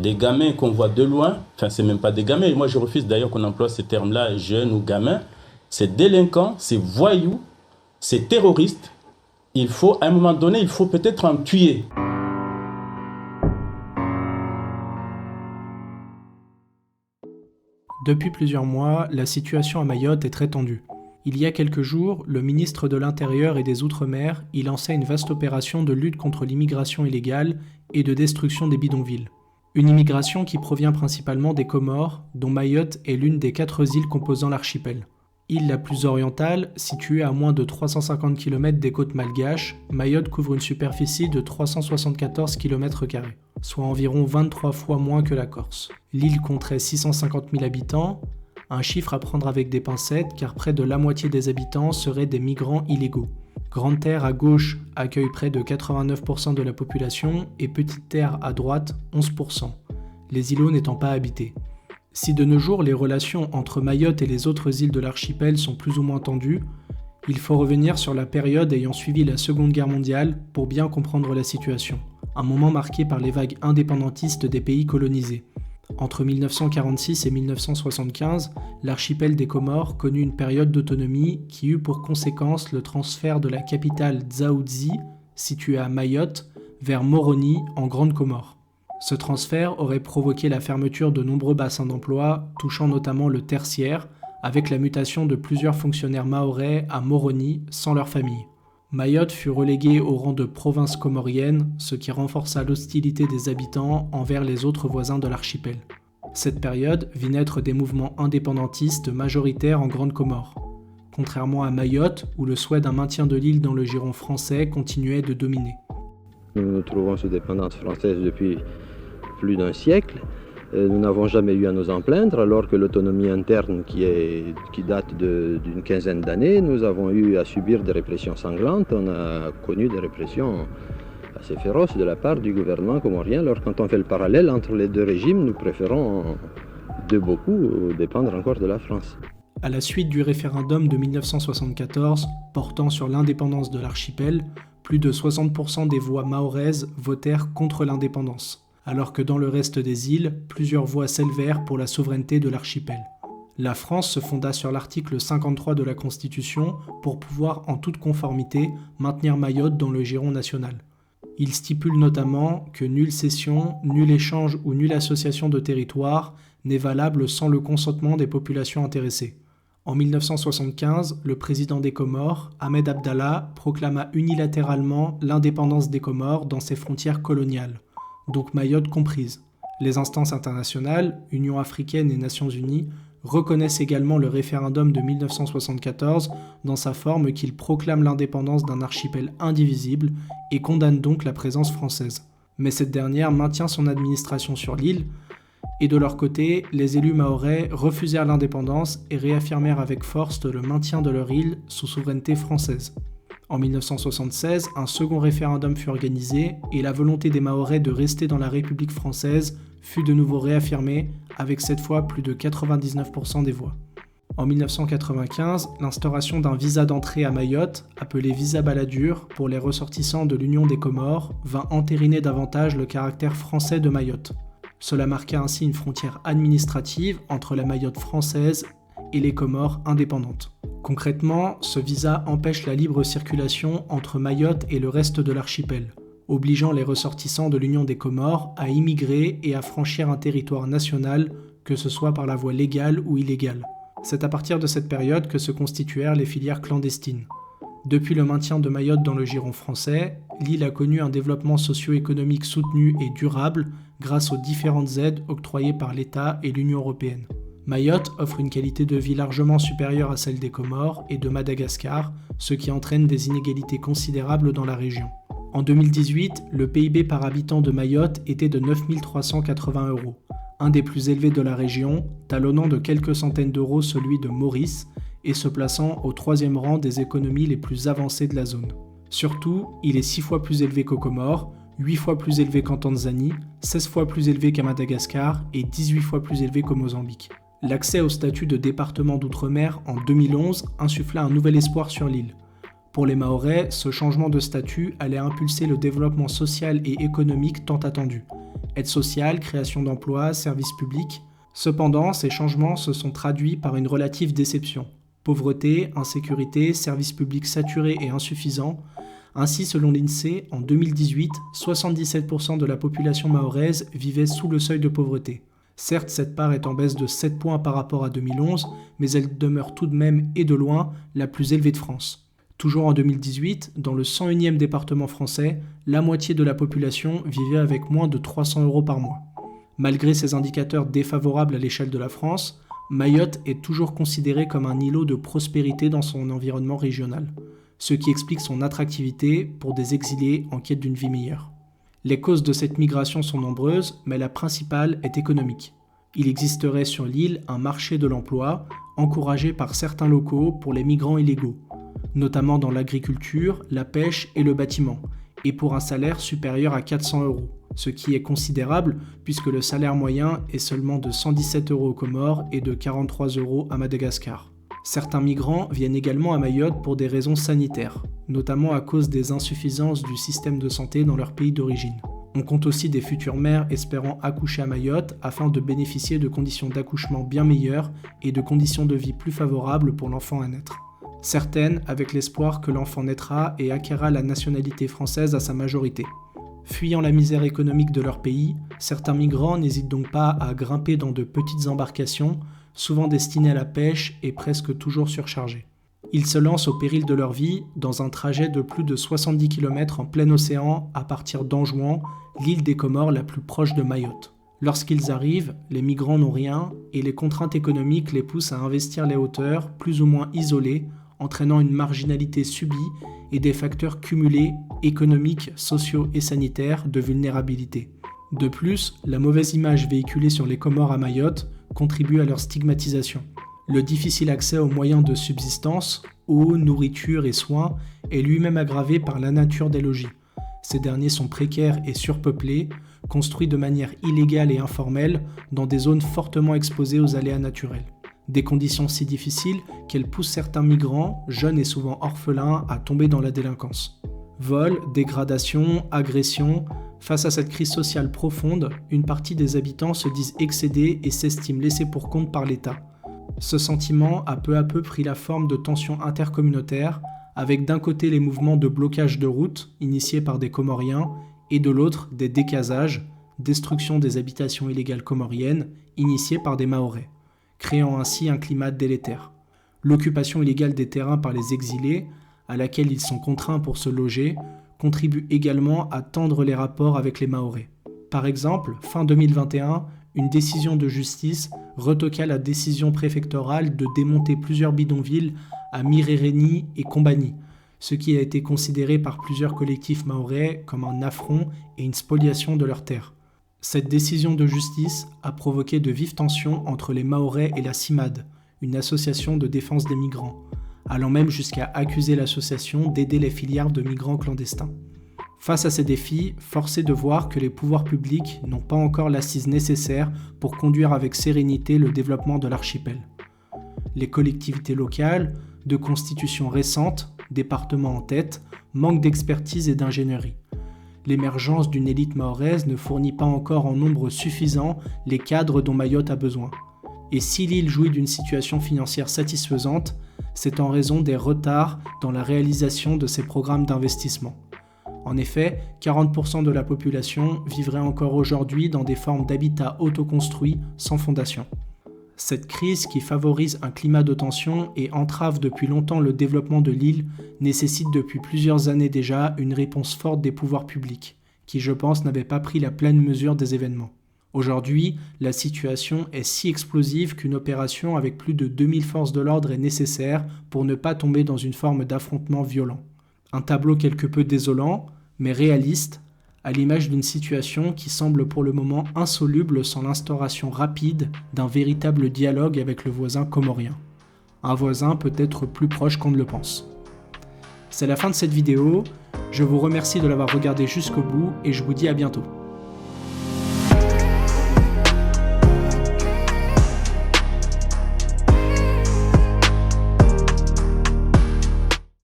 Des gamins qu'on voit de loin, enfin c'est même pas des gamins, moi je refuse d'ailleurs qu'on emploie ces termes-là, jeunes ou gamins, c'est délinquants, c'est voyous, c'est terroristes. Il faut, à un moment donné, il faut peut-être en tuer. Depuis plusieurs mois, la situation à Mayotte est très tendue. Il y a quelques jours, le ministre de l'Intérieur et des Outre-mer y lançait une vaste opération de lutte contre l'immigration illégale et de destruction des bidonvilles. Une immigration qui provient principalement des Comores, dont Mayotte est l'une des 4 îles composant l'archipel. Île la plus orientale, située à moins de 350 km des côtes malgaches, Mayotte couvre une superficie de 374 km², soit environ 23 fois moins que la Corse. L'île compterait 650 000 habitants, un chiffre à prendre avec des pincettes car près de la moitié des habitants seraient des migrants illégaux. Grande Terre à gauche accueille près de 89% de la population et Petite Terre à droite 11%, les îlots n'étant pas habités. Si de nos jours les relations entre Mayotte et les autres îles de l'archipel sont plus ou moins tendues, il faut revenir sur la période ayant suivi la Seconde Guerre mondiale pour bien comprendre la situation, un moment marqué par les vagues indépendantistes des pays colonisés. Entre 1946 et 1975, l'archipel des Comores connut une période d'autonomie qui eut pour conséquence le transfert de la capitale Dzaoudzi, située à Mayotte, vers Moroni en Grande Comore. Ce transfert aurait provoqué la fermeture de nombreux bassins d'emploi, touchant notamment le tertiaire, avec la mutation de plusieurs fonctionnaires mahorais à Moroni sans leur famille. Mayotte fut reléguée au rang de province comorienne, ce qui renforça l'hostilité des habitants envers les autres voisins de l'archipel. Cette période vit naître des mouvements indépendantistes majoritaires en Grande Comore, contrairement à Mayotte, où le souhait d'un maintien de l'île dans le giron français continuait de dominer. Nous nous trouvons sous dépendance française depuis plus d'un siècle. Nous n'avons jamais eu à nous en plaindre, alors que l'autonomie interne qui date d'une quinzaine d'années, nous avons eu à subir des répressions sanglantes. On a connu des répressions assez féroces de la part du gouvernement comorien. Alors quand on fait le parallèle entre les deux régimes, nous préférons de beaucoup dépendre encore de la France. À la suite du référendum de 1974 portant sur l'indépendance de l'archipel, plus de 60% des voix mahoraises votèrent contre l'indépendance, alors que dans le reste des îles, plusieurs voix s'élevèrent pour la souveraineté de l'archipel. La France se fonda sur l'article 53 de la Constitution pour pouvoir, en toute conformité, maintenir Mayotte dans le giron national. Il stipule notamment que nulle cession, nul échange ou nulle association de territoire n'est valable sans le consentement des populations intéressées. En 1975, le président des Comores, Ahmed Abdallah, proclama unilatéralement l'indépendance des Comores dans ses frontières coloniales, donc Mayotte comprise. Les instances internationales, Union africaine et Nations unies, reconnaissent également le référendum de 1974 dans sa forme qu'il proclame l'indépendance d'un archipel indivisible et condamne donc la présence française. Mais cette dernière maintient son administration sur l'île, et de leur côté, les élus mahorais refusèrent l'indépendance et réaffirmèrent avec force le maintien de leur île sous souveraineté française. En 1976, un second référendum fut organisé et la volonté des Mahorais de rester dans la République française fut de nouveau réaffirmée, avec cette fois plus de 99% des voix. En 1995, l'instauration d'un visa d'entrée à Mayotte, appelé visa Balladur, pour les ressortissants de l'Union des Comores, vint entériner davantage le caractère français de Mayotte. Cela marqua ainsi une frontière administrative entre la Mayotte française et les Comores indépendantes. Concrètement, ce visa empêche la libre circulation entre Mayotte et le reste de l'archipel, obligeant les ressortissants de l'Union des Comores à immigrer et à franchir un territoire national, que ce soit par la voie légale ou illégale. C'est à partir de cette période que se constituèrent les filières clandestines. Depuis le maintien de Mayotte dans le giron français, l'île a connu un développement socio-économique soutenu et durable grâce aux différentes aides octroyées par l'État et l'Union européenne. Mayotte offre une qualité de vie largement supérieure à celle des Comores et de Madagascar, ce qui entraîne des inégalités considérables dans la région. En 2018, le PIB par habitant de Mayotte était de 9 380 €, un des plus élevés de la région, talonnant de quelques centaines d'euros celui de Maurice et se plaçant au 3e rang des économies les plus avancées de la zone. Surtout, il est 6 fois plus élevé qu'aux Comores, 8 fois plus élevé qu'en Tanzanie, 16 fois plus élevé qu'à Madagascar et 18 fois plus élevé qu'au Mozambique. L'accès au statut de département d'outre-mer en 2011 insuffla un nouvel espoir sur l'île. Pour les Mahorais, ce changement de statut allait impulser le développement social et économique tant attendu. Aide sociale, création d'emplois, services publics. Cependant, ces changements se sont traduits par une relative déception. Pauvreté, insécurité, services publics saturés et insuffisants. Ainsi, selon l'INSEE, en 2018, 77% de la population mahoraise vivait sous le seuil de pauvreté. Certes, cette part est en baisse de 7 points par rapport à 2011, mais elle demeure tout de même, et de loin, la plus élevée de France. Toujours en 2018, dans le 101e département français, la moitié de la population vivait avec moins de 300 € par mois. Malgré ces indicateurs défavorables à l'échelle de la France, Mayotte est toujours considérée comme un îlot de prospérité dans son environnement régional, ce qui explique son attractivité pour des exilés en quête d'une vie meilleure. Les causes de cette migration sont nombreuses, mais la principale est économique. Il existerait sur l'île un marché de l'emploi, encouragé par certains locaux pour les migrants illégaux, notamment dans l'agriculture, la pêche et le bâtiment, et pour un salaire supérieur à 400 €, ce qui est considérable puisque le salaire moyen est seulement de 117 € aux Comores et de 43 € à Madagascar. Certains migrants viennent également à Mayotte pour des raisons sanitaires, notamment à cause des insuffisances du système de santé dans leur pays d'origine. On compte aussi des futures mères espérant accoucher à Mayotte afin de bénéficier de conditions d'accouchement bien meilleures et de conditions de vie plus favorables pour l'enfant à naître. Certaines avec l'espoir que l'enfant naîtra et acquérera la nationalité française à sa majorité. Fuyant la misère économique de leur pays, certains migrants n'hésitent donc pas à grimper dans de petites embarcations, souvent destinées à la pêche et presque toujours surchargées. Ils se lancent au péril de leur vie dans un trajet de plus de 70 km en plein océan à partir d'Anjouan, l'île des Comores la plus proche de Mayotte. Lorsqu'ils arrivent, les migrants n'ont rien et les contraintes économiques les poussent à investir les hauteurs plus ou moins isolées, entraînant une marginalité subie et des facteurs cumulés économiques, sociaux et sanitaires de vulnérabilité. De plus, la mauvaise image véhiculée sur les Comores à Mayotte contribue à leur stigmatisation. Le difficile accès aux moyens de subsistance, eau, nourriture et soins, est lui-même aggravé par la nature des logis. Ces derniers sont précaires et surpeuplés, construits de manière illégale et informelle dans des zones fortement exposées aux aléas naturels. Des conditions si difficiles qu'elles poussent certains migrants, jeunes et souvent orphelins, à tomber dans la délinquance. Vols, dégradations, agressions. Face à cette crise sociale profonde, une partie des habitants se disent excédés et s'estiment laissés pour compte par l'État. Ce sentiment a peu à peu pris la forme de tensions intercommunautaires, avec d'un côté les mouvements de blocage de routes initiés par des Comoriens, et de l'autre des décasages, destruction des habitations illégales comoriennes, initiées par des Mahorais, créant ainsi un climat délétère. L'occupation illégale des terrains par les exilés, à laquelle ils sont contraints pour se loger, contribue également à tendre les rapports avec les Mahorais. Par exemple, fin 2021, une décision de justice retoqua la décision préfectorale de démonter plusieurs bidonvilles à Mirereni et Combani, ce qui a été considéré par plusieurs collectifs mahorais comme un affront et une spoliation de leurs terres. Cette décision de justice a provoqué de vives tensions entre les Mahorais et la CIMAD, une association de défense des migrants, allant même jusqu'à accuser l'association d'aider les filières de migrants clandestins. Face à ces défis, force est de voir que les pouvoirs publics n'ont pas encore l'assise nécessaire pour conduire avec sérénité le développement de l'archipel. Les collectivités locales, de constitution récente, départements en tête, manquent d'expertise et d'ingénierie. L'émergence d'une élite mahoraise ne fournit pas encore en nombre suffisant les cadres dont Mayotte a besoin. Et si l'île jouit d'une situation financière satisfaisante, c'est en raison des retards dans la réalisation de ces programmes d'investissement. En effet, 40% de la population vivrait encore aujourd'hui dans des formes d'habitat autoconstruit sans fondation. Cette crise qui favorise un climat de tension et entrave depuis longtemps le développement de l'île nécessite depuis plusieurs années déjà une réponse forte des pouvoirs publics, qui je pense n'avaient pas pris la pleine mesure des événements. Aujourd'hui, la situation est si explosive qu'une opération avec plus de 2000 forces de l'ordre est nécessaire pour ne pas tomber dans une forme d'affrontement violent. Un tableau quelque peu désolant, mais réaliste, à l'image d'une situation qui semble pour le moment insoluble sans l'instauration rapide d'un véritable dialogue avec le voisin comorien. Un voisin peut-être plus proche qu'on ne le pense. C'est la fin de cette vidéo, je vous remercie de l'avoir regardé jusqu'au bout et je vous dis à bientôt.